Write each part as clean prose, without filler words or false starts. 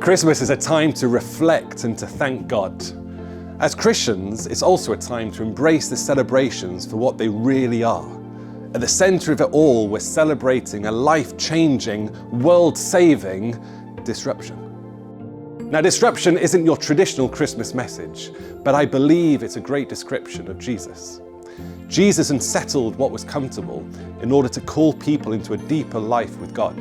Christmas is a time to reflect and to thank God. As Christians, it's also a time to embrace the celebrations for what they really are. At the centre of it all, we're celebrating a life-changing, world-saving disruption. Now, disruption isn't your traditional Christmas message, but I believe it's a great description of Jesus. Jesus unsettled what was comfortable in order to call people into a deeper life with God.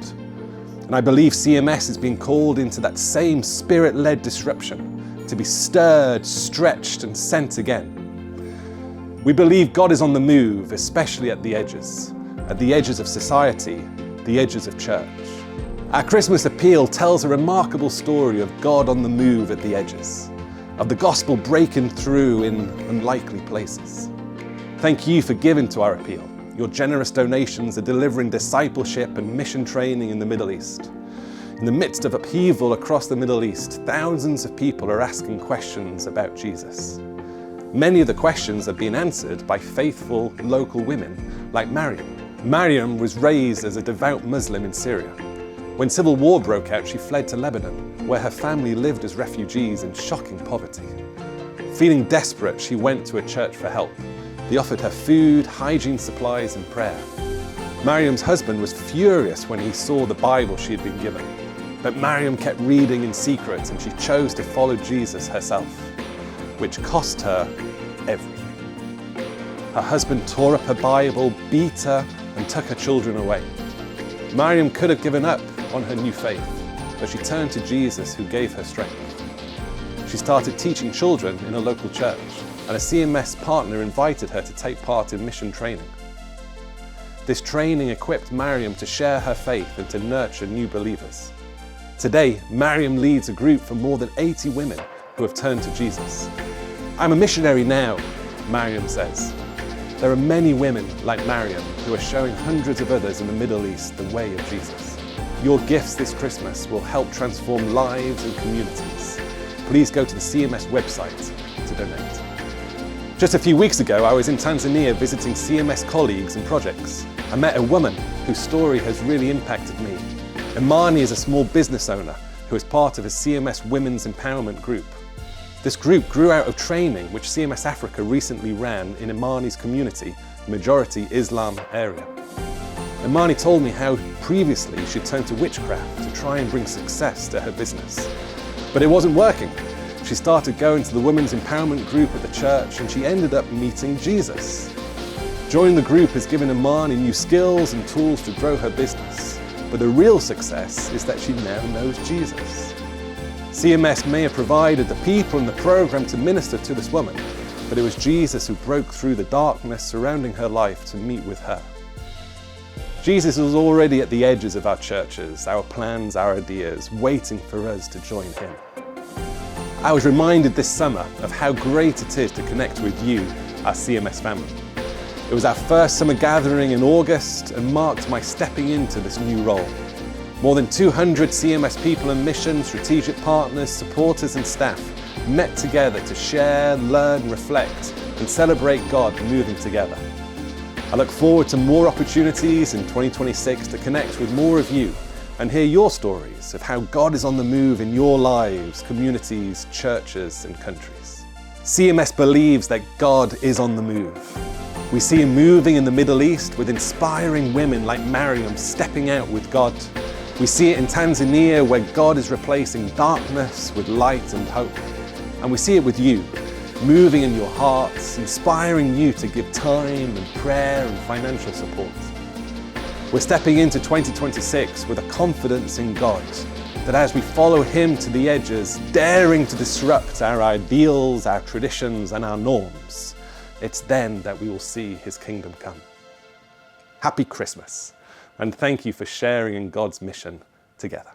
And I believe CMS is being called into that same spirit-led disruption, to be stirred, stretched, and sent again. We believe God is on the move, especially at the edges of society, the edges of church. Our Christmas appeal tells a remarkable story of God on the move at the edges, of the gospel breaking through in unlikely places. Thank you for giving to our appeal. Your generous donations are delivering discipleship and mission training in the Middle East. In the midst of upheaval across the Middle East, thousands of people are asking questions about Jesus. Many of the questions are being answered by faithful local women like Mariam. Mariam was raised as a devout Muslim in Syria. When civil war broke out, she fled to Lebanon, where her family lived as refugees in shocking poverty. Feeling desperate, she went to a church for help. They offered her food, hygiene supplies, and prayer. Mariam's husband was furious when he saw the Bible she had been given. But Mariam kept reading in secret, and she chose to follow Jesus herself, which cost her everything. Her husband tore up her Bible, beat her, and took her children away. Mariam could have given up on her new faith, but she turned to Jesus, who gave her strength. She started teaching children in a local church, and a CMS partner invited her to take part in mission training. This training equipped Mariam to share her faith and to nurture new believers. Today, Mariam leads a group for more than 80 women who have turned to Jesus. I'm a missionary now, Mariam says. There are many women like Mariam who are showing hundreds of others in the Middle East the way of Jesus. Your gifts this Christmas will help transform lives and communities. Please go to the CMS website to donate. Just a few weeks ago, I was in Tanzania visiting CMS colleagues and projects. I met a woman whose story has really impacted me. Imani is a small business owner who is part of a CMS Women's Empowerment Group. This group grew out of training which CMS Africa recently ran in Imani's community, majority Islam area. Imani told me how previously she turned to witchcraft to try and bring success to her business. But it wasn't working. She started going to the Women's Empowerment Group at the church, and she ended up meeting Jesus. Joining the group has given Imani new skills and tools to grow her business. But the real success is that she now knows Jesus. CMS may have provided the people and the program to minister to this woman, but it was Jesus who broke through the darkness surrounding her life to meet with her. Jesus is already at the edges of our churches, our plans, our ideas, waiting for us to join him. I was reminded this summer of how great it is to connect with you, our CMS family. It was our first summer gathering in August and marked my stepping into this new role. More than 200 CMS people and mission, strategic partners, supporters and staff met together to share, learn, reflect and celebrate God moving together. I look forward to more opportunities in 2026 to connect with more of you and hear your stories of how God is on the move in your lives, communities, churches and countries. CMS believes that God is on the move. We see him moving in the Middle East with inspiring women like Mariam stepping out with God. We see it in Tanzania where God is replacing darkness with light and hope. And we see it with you, moving in your hearts, inspiring you to give time and prayer and financial support. We're stepping into 2026 with a confidence in God that as we follow him to the edges, daring to disrupt our ideals, our traditions and our norms, it's then that we will see his kingdom come. Happy Christmas, and thank you for sharing in God's mission together.